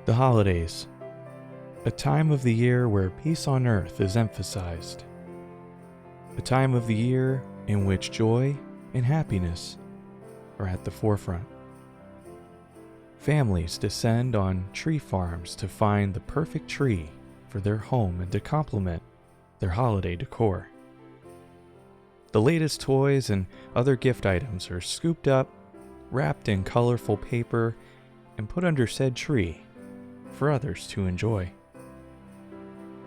The holidays, a time of the year where peace on earth is emphasized. A time of the year in which joy and happiness are at the forefront. Families descend on tree farms to find the perfect tree for their home and to complement their holiday decor. The latest toys and other gift items are scooped up, wrapped in colorful paper, and put under said tree for others to enjoy.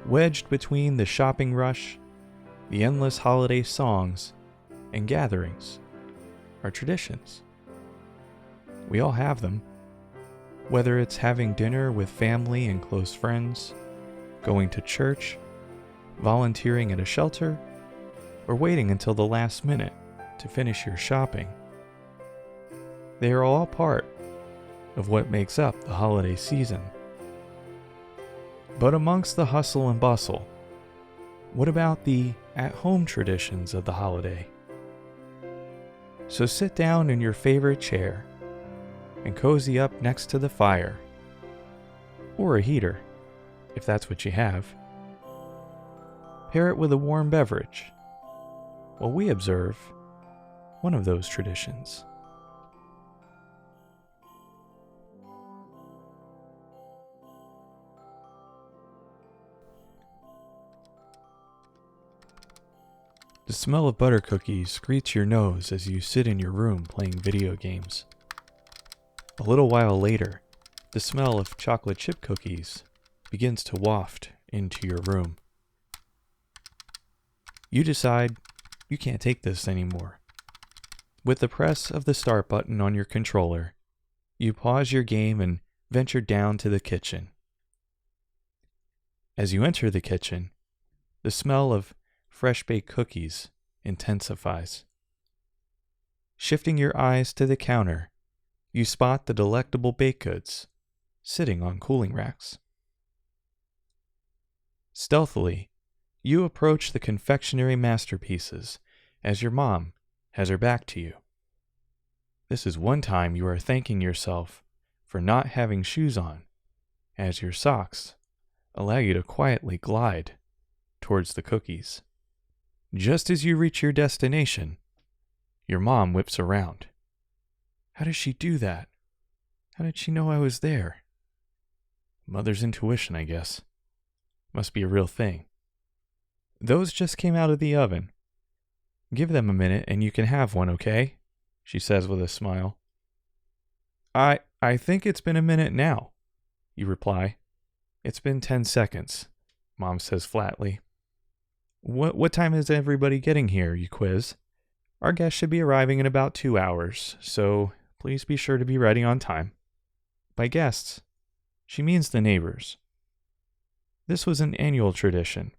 Wedged between the shopping rush, the endless holiday songs, and gatherings are traditions. We all have them, whether it's having dinner with family and close friends, going to church, volunteering at a shelter, or waiting until the last minute to finish your shopping. They are all part of what makes up the holiday season. But amongst the hustle and bustle, what about the at-home traditions of the holiday? So sit down in your favorite chair and cozy up next to the fire, or a heater, if that's what you have. Pair it with a warm beverage while we observe one of those traditions. The smell of butter cookies greets your nose as you sit in your room playing video games. A little while later, the smell of chocolate chip cookies begins to waft into your room. You decide you can't take this anymore. With the press of the start button on your controller, you pause your game and venture down to the kitchen. As you enter the kitchen, the smell of fresh-baked cookies intensifies. Shifting your eyes to the counter, you spot the delectable baked goods sitting on cooling racks. Stealthily, you approach the confectionery masterpieces as your mom has her back to you. This is one time you are thanking yourself for not having shoes on, as your socks allow you to quietly glide towards the cookies. Just as you reach your destination, your mom whips around. How does she do that? How did she know I was there? Mother's intuition, I guess. Must be a real thing. Those just came out of the oven. Give them a minute and you can have one, okay? She says with a smile. I think it's been a minute now, you reply. It's been 10 seconds, Mom says flatly. What time is everybody getting here, you quiz. Our guests should be arriving in about 2 hours, so please be sure to be ready on time. By guests, she means the neighbors. This was an annual tradition.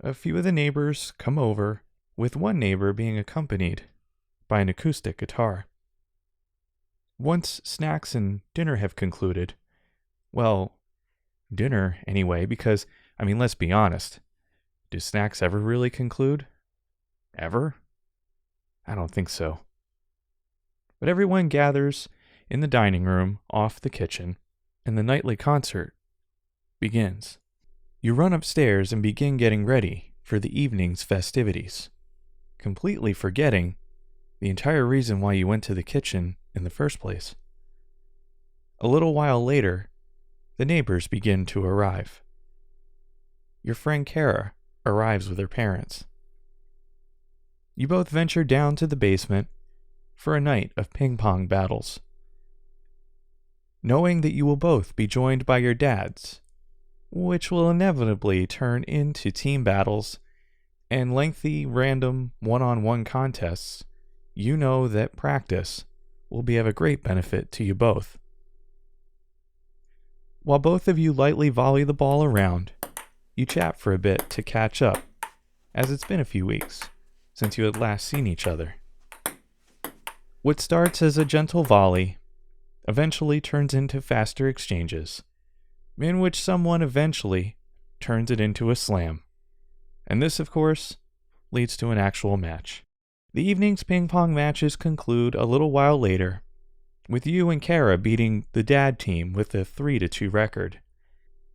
A few of the neighbors come over, with one neighbor being accompanied by an acoustic guitar. Once snacks and dinner have concluded, well, dinner anyway, because, let's be honest, do snacks ever really conclude? Ever? I don't think so. But everyone gathers in the dining room off the kitchen, and the nightly concert begins. You run upstairs and begin getting ready for the evening's festivities, completely forgetting the entire reason why you went to the kitchen in the first place. A little while later, the neighbors begin to arrive. Your friend Kara arrives with her parents. You both venture down to the basement for a night of ping-pong battles, knowing that you will both be joined by your dads, which will inevitably turn into team battles and lengthy random one-on-one contests. You know that practice will be of a great benefit to you both. While both of you lightly volley the ball around, you chat for a bit to catch up, as it's been a few weeks since you had last seen each other. What starts as a gentle volley eventually turns into faster exchanges, in which someone eventually turns it into a slam. And this, of course, leads to an actual match. The evening's ping pong matches conclude a little while later, with you and Kara beating the dad team with a 3-2 record.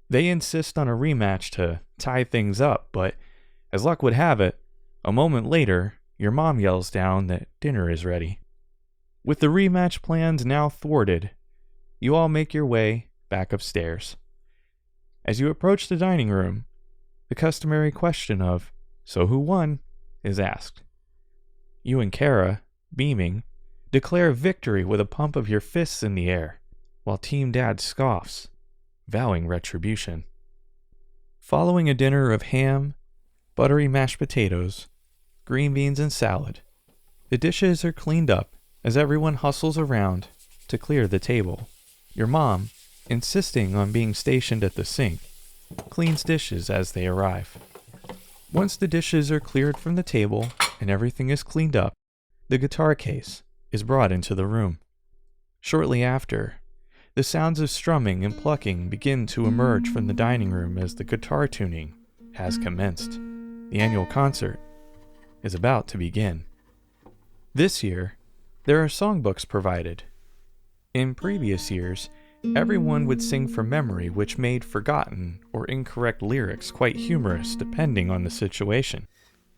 They insist on a rematch to tie things up, but as luck would have it, a moment later, your mom yells down that dinner is ready. With the rematch plans now thwarted, you all make your way back upstairs. As you approach the dining room, the customary question of, "So who won?" is asked. You and Kara, beaming, declare victory with a pump of your fists in the air, while Team Dad scoffs, vowing retribution. Following a dinner of ham, buttery mashed potatoes, green beans, and salad, the dishes are cleaned up as everyone hustles around to clear the table. Your mom, insisting on being stationed at the sink, cleans dishes as they arrive. Once the dishes are cleared from the table and everything is cleaned up, the guitar case is brought into the room. Shortly after, the sounds of strumming and plucking begin to emerge from the dining room as the guitar tuning has commenced. The annual concert is about to begin. This year, there are songbooks provided. In previous years, everyone would sing from memory, which made forgotten or incorrect lyrics quite humorous depending on the situation.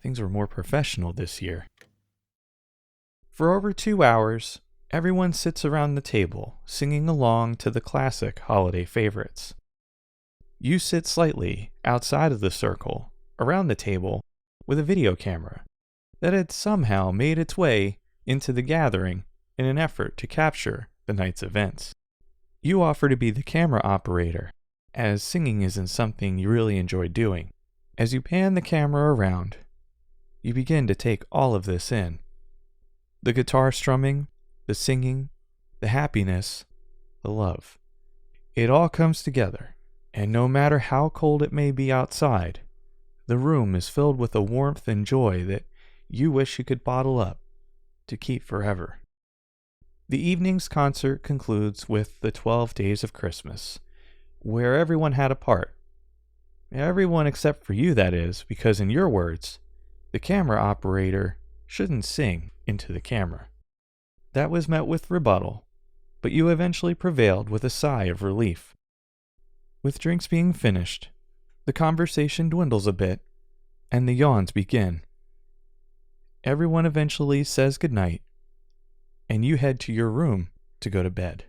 Things were more professional this year. For over 2 hours, everyone sits around the table, singing along to the classic holiday favorites. You sit slightly outside of the circle, around the table, with a video camera that had somehow made its way into the gathering in an effort to capture the night's events. You offer to be the camera operator, as singing isn't something you really enjoy doing. As you pan the camera around, you begin to take all of this in. The guitar strumming, the singing, the happiness, the love. It all comes together, and no matter how cold it may be outside, the room is filled with a warmth and joy that you wish you could bottle up to keep forever. The evening's concert concludes with the 12 Days of Christmas, where everyone had a part. Everyone except for you, that is, because in your words, the camera operator shouldn't sing into the camera. That was met with rebuttal, but you eventually prevailed with a sigh of relief. With drinks being finished, the conversation dwindles a bit, and the yawns begin. Everyone eventually says goodnight, and you head to your room to go to bed.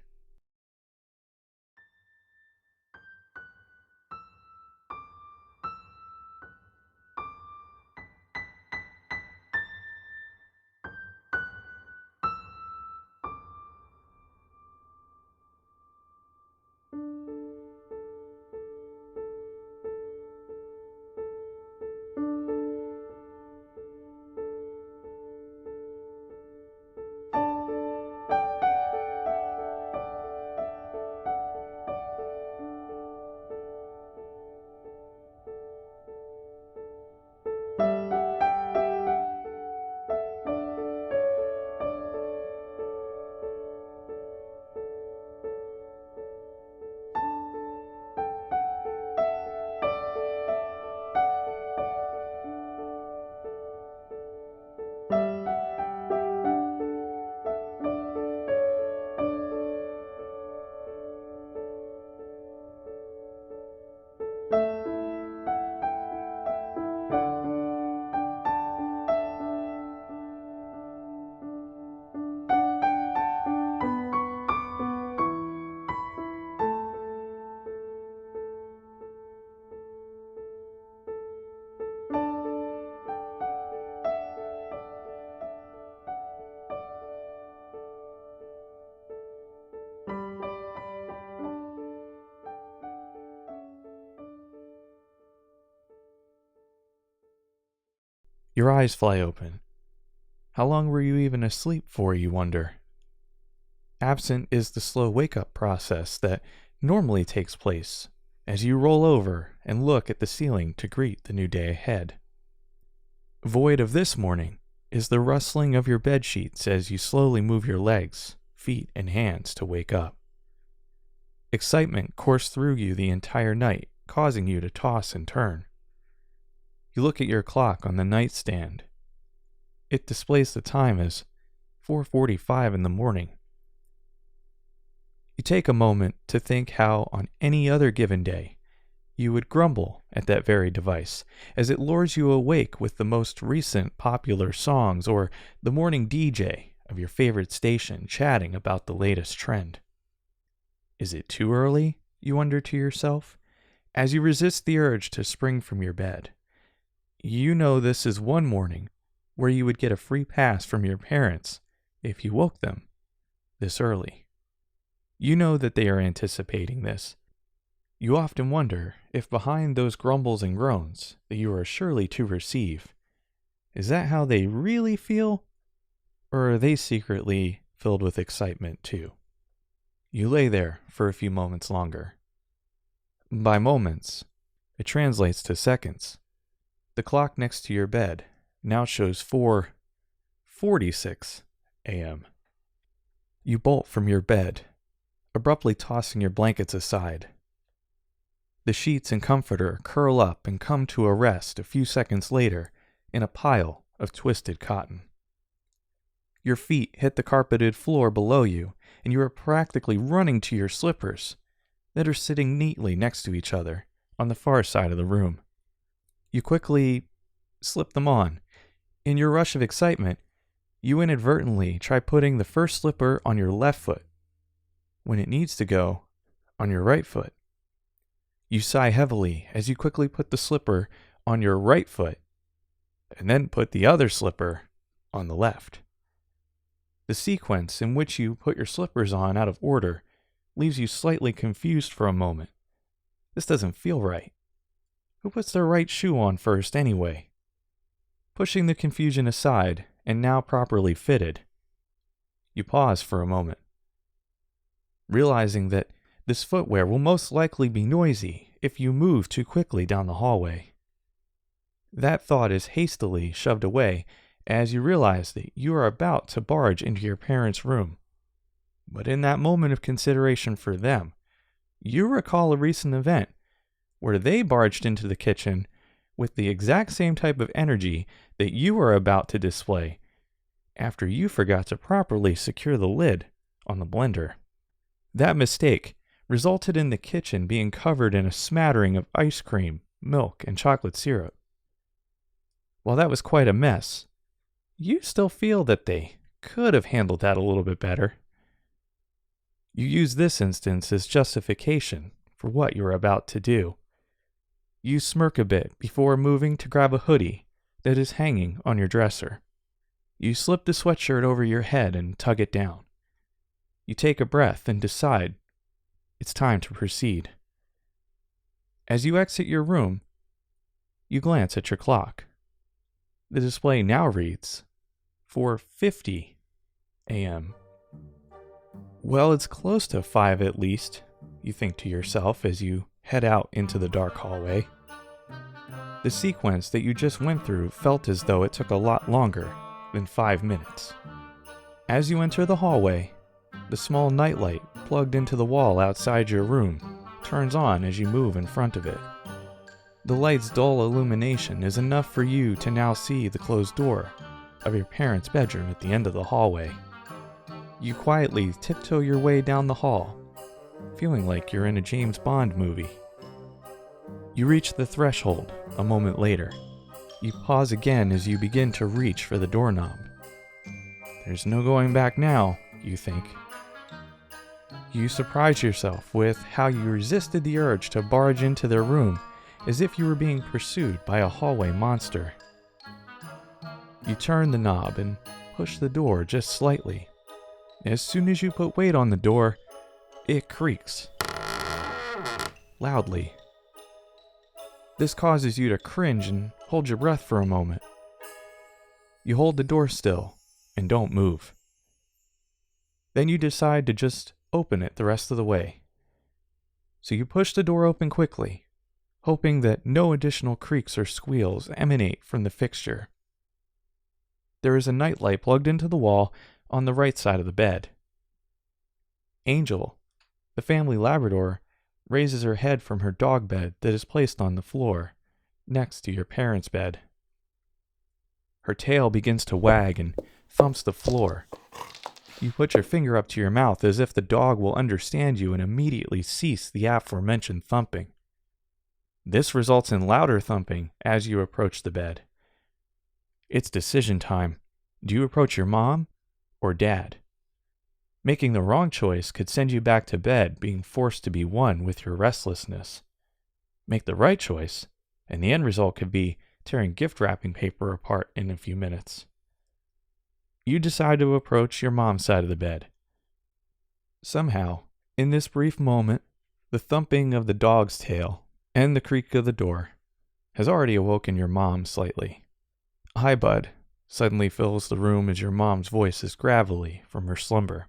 Your eyes fly open. How long were you even asleep for, you wonder? Absent is the slow wake-up process that normally takes place as you roll over and look at the ceiling to greet the new day ahead. Void of this morning is the rustling of your bed sheets as you slowly move your legs, feet, and hands to wake up. Excitement coursed through you the entire night, causing you to toss and turn. You look at your clock on the nightstand. It displays the time as 4:45 in the morning. You take a moment to think how, on any other given day, you would grumble at that very device as it lures you awake with the most recent popular songs or the morning DJ of your favorite station chatting about the latest trend. Is it too early, you wonder to yourself, as you resist the urge to spring from your bed? You know this is one morning where you would get a free pass from your parents if you woke them this early. You know that they are anticipating this. You often wonder if behind those grumbles and groans that you are surely to receive, is that how they really feel? Or are they secretly filled with excitement too? You lay there for a few moments longer. By moments, it translates to seconds. The clock next to your bed now shows 4:46 a.m. You bolt from your bed, abruptly tossing your blankets aside. The sheets and comforter curl up and come to a rest a few seconds later in a pile of twisted cotton. Your feet hit the carpeted floor below you, and you are practically running to your slippers that are sitting neatly next to each other on the far side of the room. You quickly slip them on. In your rush of excitement, you inadvertently try putting the first slipper on your left foot when it needs to go on your right foot. You sigh heavily as you quickly put the slipper on your right foot and then put the other slipper on the left. The sequence in which you put your slippers on out of order leaves you slightly confused for a moment. This doesn't feel right. Who puts their right shoe on first anyway? Pushing the confusion aside and now properly fitted, you pause for a moment, realizing that this footwear will most likely be noisy if you move too quickly down the hallway. That thought is hastily shoved away as you realize that you are about to barge into your parents' room. But in that moment of consideration for them, you recall a recent event where they barged into the kitchen with the exact same type of energy that you are about to display after you forgot to properly secure the lid on the blender. That mistake resulted in the kitchen being covered in a smattering of ice cream, milk, and chocolate syrup. While that was quite a mess, you still feel that they could have handled that a little bit better. You use this instance as justification for what you are about to do. You smirk a bit before moving to grab a hoodie that is hanging on your dresser. You slip the sweatshirt over your head and tug it down. You take a breath and decide it's time to proceed. As you exit your room, you glance at your clock. The display now reads 4:50 a.m. Well, it's close to 5 at least, you think to yourself as you head out into the dark hallway. The sequence that you just went through felt as though it took a lot longer than 5 minutes. As you enter the hallway, the small nightlight plugged into the wall outside your room turns on as you move in front of it. The light's dull illumination is enough for you to now see the closed door of your parents' bedroom at the end of the hallway. You quietly tiptoe your way down the hall, feeling like you're in a James Bond movie. You reach the threshold a moment later. You pause again as you begin to reach for the doorknob. There's no going back now, you think. You surprise yourself with how you resisted the urge to barge into their room as if you were being pursued by a hallway monster. You turn the knob and push the door just slightly. As soon as you put weight on the door, it creaks loudly. This causes you to cringe and hold your breath for a moment. You hold the door still and don't move. Then you decide to just open it the rest of the way. So you push the door open quickly, hoping that no additional creaks or squeals emanate from the fixture. There is a nightlight plugged into the wall on the right side of the bed. Angel, the family Labrador, raises her head from her dog bed that is placed on the floor next to your parents' bed. Her tail begins to wag and thumps the floor. You put your finger up to your mouth as if the dog will understand you and immediately cease the aforementioned thumping. This results in louder thumping as you approach the bed. It's decision time. Do you approach your mom or dad? Making the wrong choice could send you back to bed being forced to be one with your restlessness. Make the right choice, and the end result could be tearing gift wrapping paper apart in a few minutes. You decide to approach your mom's side of the bed. Somehow, in this brief moment, the thumping of the dog's tail and the creak of the door has already awoken your mom slightly. "Hi, bud," suddenly fills the room as your mom's voice is gravelly from her slumber.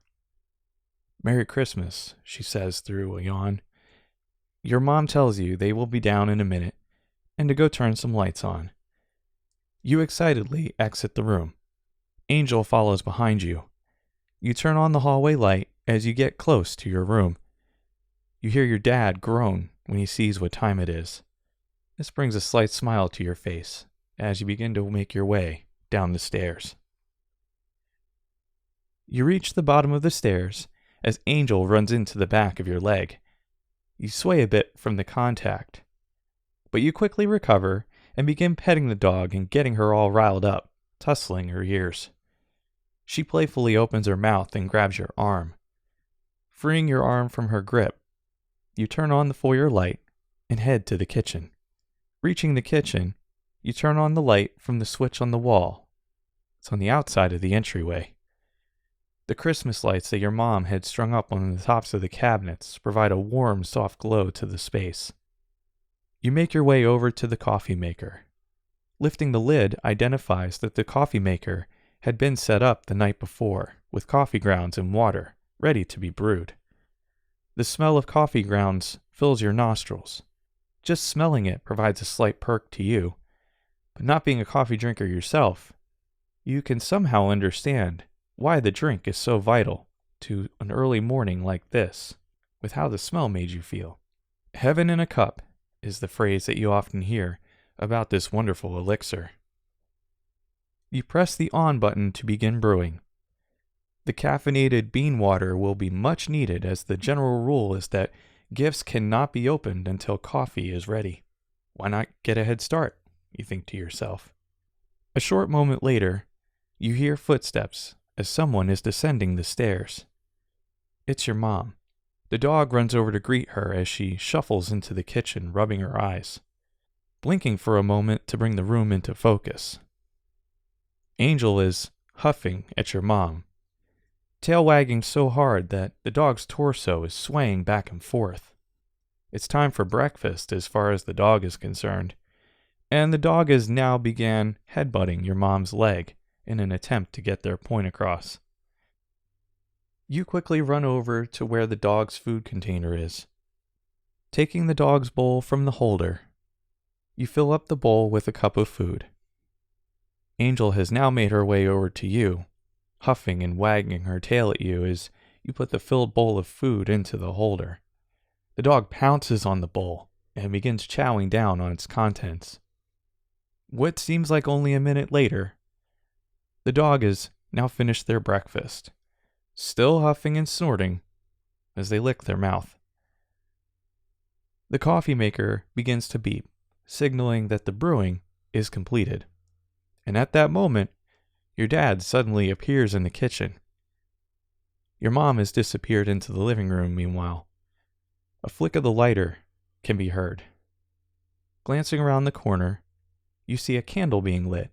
"Merry Christmas," she says through a yawn. Your mom tells you they will be down in a minute and to go turn some lights on. You excitedly exit the room. Angel follows behind you. You turn on the hallway light as you get close to your room. You hear your dad groan when he sees what time it is. This brings a slight smile to your face as you begin to make your way down the stairs. You reach the bottom of the stairs as Angel runs into the back of your leg. You sway a bit from the contact, but you quickly recover and begin petting the dog and getting her all riled up, tussling her ears. She playfully opens her mouth and grabs your arm. Freeing your arm from her grip, you turn on the foyer light and head to the kitchen. Reaching the kitchen, you turn on the light from the switch on the wall. It's on the outside of the entryway. The Christmas lights that your mom had strung up on the tops of the cabinets provide a warm, soft glow to the space. You make your way over to the coffee maker. Lifting the lid identifies that the coffee maker had been set up the night before with coffee grounds and water ready to be brewed. The smell of coffee grounds fills your nostrils. Just smelling it provides a slight perk to you, but not being a coffee drinker yourself, you can somehow understand why the drink is so vital to an early morning like this, with how the smell made you feel. "Heaven in a cup" is the phrase that you often hear about this wonderful elixir. You press the on button to begin brewing. The caffeinated bean water will be much needed as the general rule is that gifts cannot be opened until coffee is ready. Why not get a head start, you think to yourself. A short moment later, you hear footsteps as someone is descending the stairs. It's your mom. The dog runs over to greet her as she shuffles into the kitchen, rubbing her eyes, blinking for a moment to bring the room into focus. Angel is huffing at your mom, tail wagging so hard that the dog's torso is swaying back and forth. It's time for breakfast as far as the dog is concerned, and the dog has now began headbutting your mom's leg in an attempt to get their point across. You quickly run over to where the dog's food container is. Taking the dog's bowl from the holder, you fill up the bowl with a cup of food. Angel has now made her way over to you, huffing and wagging her tail at you as you put the filled bowl of food into the holder. The dog pounces on the bowl and begins chowing down on its contents. What seems like only a minute later, the dog has now finished their breakfast, still huffing and snorting as they lick their mouth. The coffee maker begins to beep, signaling that the brewing is completed. And at that moment, your dad suddenly appears in the kitchen. Your mom has disappeared into the living room meanwhile. A flick of the lighter can be heard. Glancing around the corner, you see a candle being lit.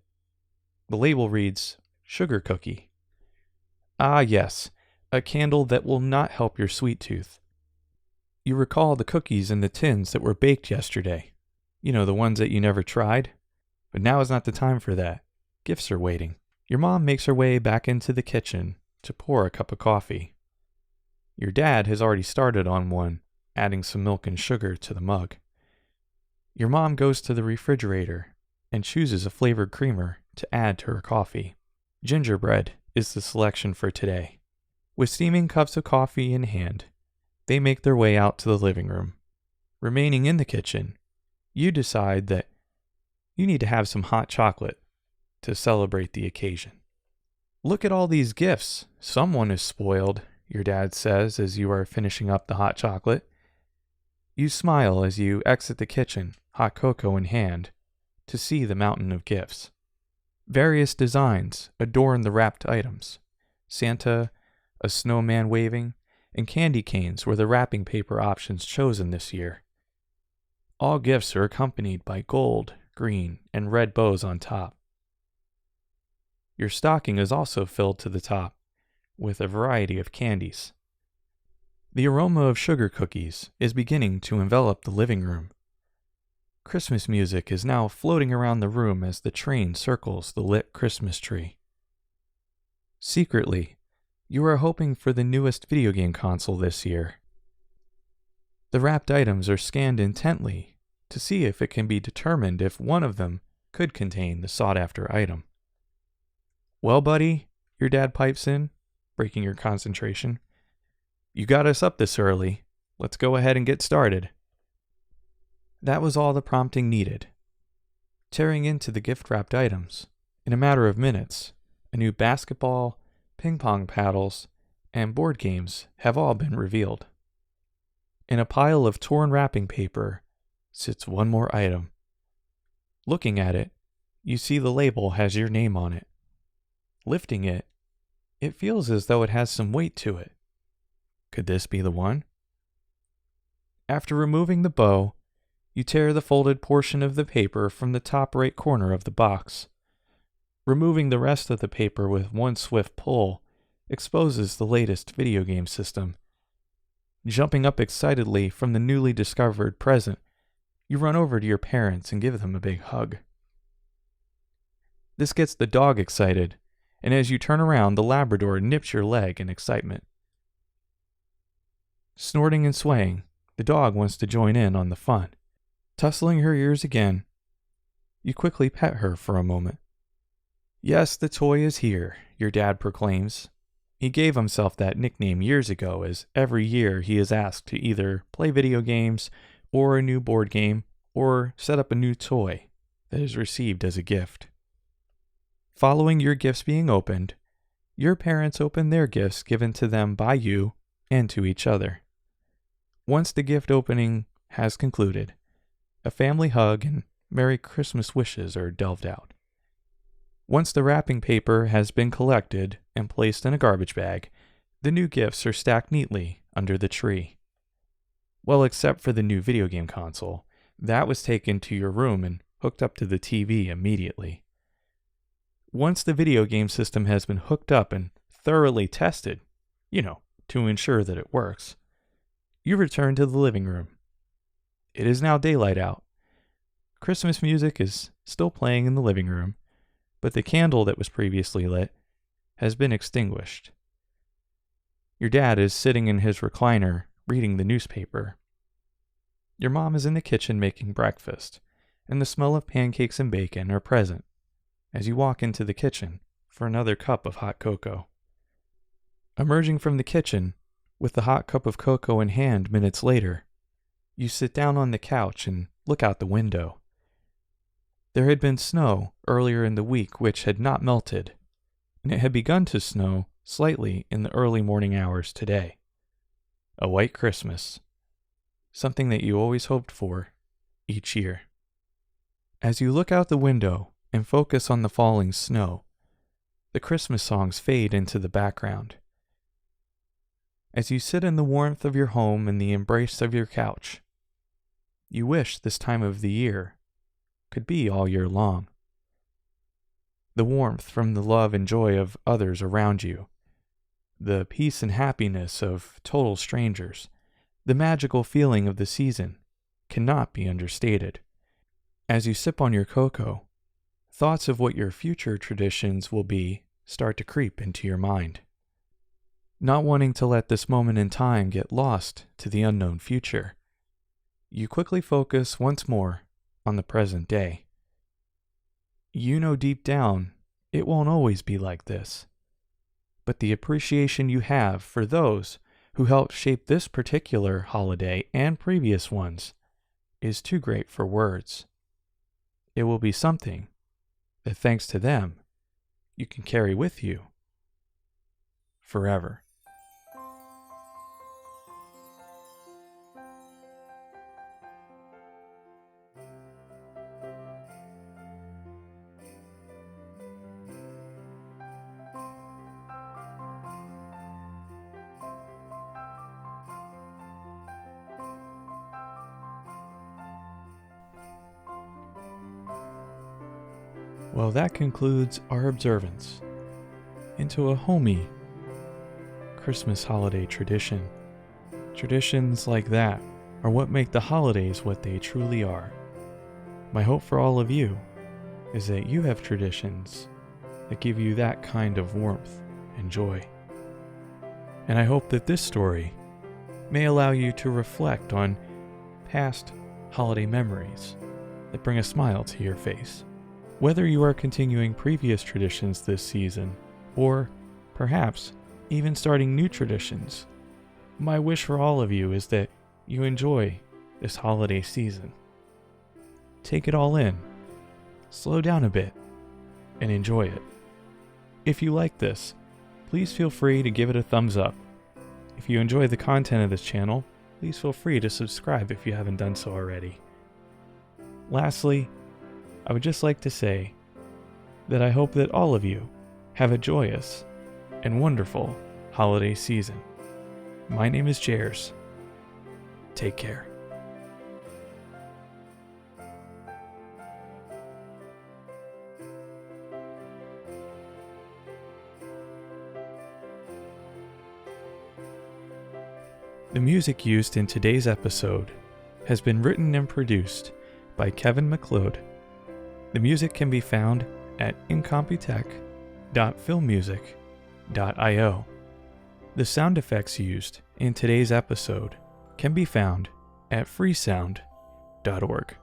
The label reads, "Sugar Cookie." Ah yes, a candle that will not help your sweet tooth. You recall the cookies in the tins that were baked yesterday. You know, the ones that you never tried? But now is not the time for that. Gifts are waiting. Your mom makes her way back into the kitchen to pour a cup of coffee. Your dad has already started on one, adding some milk and sugar to the mug. Your mom goes to the refrigerator and chooses a flavored creamer to add to her coffee. Gingerbread is the selection for today. With steaming cups of coffee in hand, they make their way out to the living room. Remaining in the kitchen, you decide that you need to have some hot chocolate to celebrate the occasion. Look at all these gifts. Someone is spoiled, your dad says as you are finishing up the hot chocolate. You smile as you exit the kitchen, hot cocoa in hand, to see the mountain of gifts. Various designs adorn the wrapped items. Santa, a snowman waving, and candy canes were the wrapping paper options chosen this year. All gifts are accompanied by gold, green, and red bows on top. Your stocking is also filled to the top with a variety of candies. The aroma of sugar cookies is beginning to envelop the living room. Christmas music is now floating around the room as the train circles the lit Christmas tree. Secretly, you are hoping for the newest video game console this year. The wrapped items are scanned intently to see if it can be determined if one of them could contain the sought-after item. Well, buddy, your dad pipes in, breaking your concentration. You got us up this early. Let's go ahead and get started. That was all the prompting needed. Tearing into the gift-wrapped items, in a matter of minutes, a new basketball, ping-pong paddles, and board games have all been revealed. In a pile of torn wrapping paper sits one more item. Looking at it, you see the label has your name on it. Lifting it, it feels as though it has some weight to it. Could this be the one? After removing the bow, you tear the folded portion of the paper from the top right corner of the box. Removing the rest of the paper with one swift pull exposes the latest video game system. Jumping up excitedly from the newly discovered present, you run over to your parents and give them a big hug. This gets the dog excited, and as you turn around, the Labrador nips your leg in excitement. Snorting and swaying, the dog wants to join in on the fun. Tussling her ears again, you quickly pet her for a moment. Yes, the toy is here, your dad proclaims. He gave himself that nickname years ago, as every year he is asked to either play video games, or a new board game, or set up a new toy that is received as a gift. Following your gifts being opened, your parents open their gifts given to them by you and to each other. Once the gift opening has concluded, a family hug and Merry Christmas wishes are delved out. Once the wrapping paper has been collected and placed in a garbage bag, the new gifts are stacked neatly under the tree. Well, except for the new video game console, that was taken to your room and hooked up to the TV immediately. Once the video game system has been hooked up and thoroughly tested, to ensure that it works, you return to the living room. It is now daylight out. Christmas music is still playing in the living room, but the candle that was previously lit has been extinguished. Your dad is sitting in his recliner reading the newspaper. Your mom is in the kitchen making breakfast, and the smell of pancakes and bacon are present as you walk into the kitchen for another cup of hot cocoa. Emerging from the kitchen, with the hot cup of cocoa in hand minutes later, you sit down on the couch and look out the window. There had been snow earlier in the week which had not melted, and it had begun to snow slightly in the early morning hours today. A white Christmas, something that you always hoped for each year. As you look out the window and focus on the falling snow, the Christmas songs fade into the background. As you sit in the warmth of your home and the embrace of your couch, you wish this time of the year could be all year long. The warmth from the love and joy of others around you, the peace and happiness of total strangers, the magical feeling of the season cannot be understated. As you sip on your cocoa, thoughts of what your future traditions will be start to creep into your mind. Not wanting to let this moment in time get lost to the unknown future, you quickly focus once more on the present day. You know deep down it won't always be like this, but the appreciation you have for those who helped shape this particular holiday and previous ones is too great for words. It will be something that, thanks to them, you can carry with you forever. Well, that concludes our observance into a homey Christmas holiday tradition. Traditions like that are what make the holidays what they truly are. My hope for all of you is that you have traditions that give you that kind of warmth and joy. And I hope that this story may allow you to reflect on past holiday memories that bring a smile to your face. Whether you are continuing previous traditions this season, or perhaps even starting new traditions, my wish for all of you is that you enjoy this holiday season. Take it all in, slow down a bit, and enjoy it. If you like this, please feel free to give it a thumbs up. If you enjoy the content of this channel, please feel free to subscribe if you haven't done so already. Lastly, I would just like to say that I hope that all of you have a joyous and wonderful holiday season. My name is Jers. Take care. The music used in today's episode has been written and produced by Kevin MacLeod. The music can be found at incompetech.filmmusic.io. The sound effects used in today's episode can be found at freesound.org.